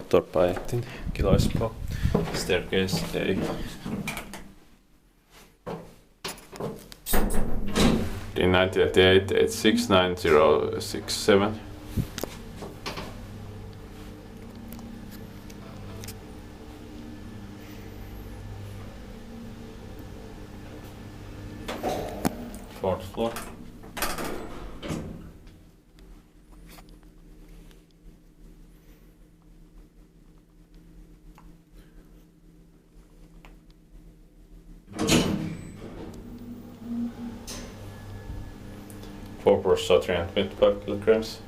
Ruotutorppa ajettiin. Kilo Espoo. Staircase A. D1988-869067. Fourth floor. Four per 325 kilograms.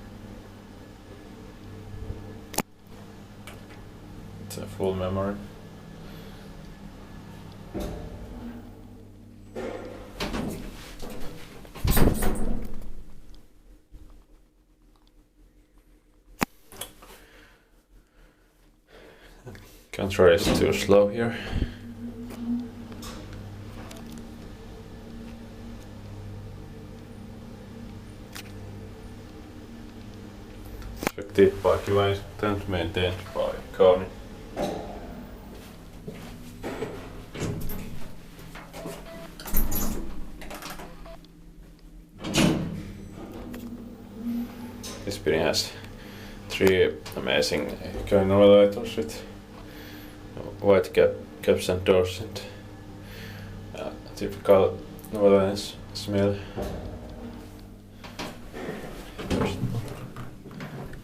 It's a full memory. Control is too slow here. Effective parking arrangement maintained by Kone. This building has 3 amazing Kone elevators with white caps and doors and typical modernized smell.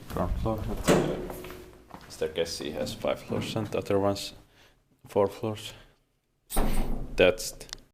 Front floor. Staircase C has 5 floors and the other ones 4 floors. That's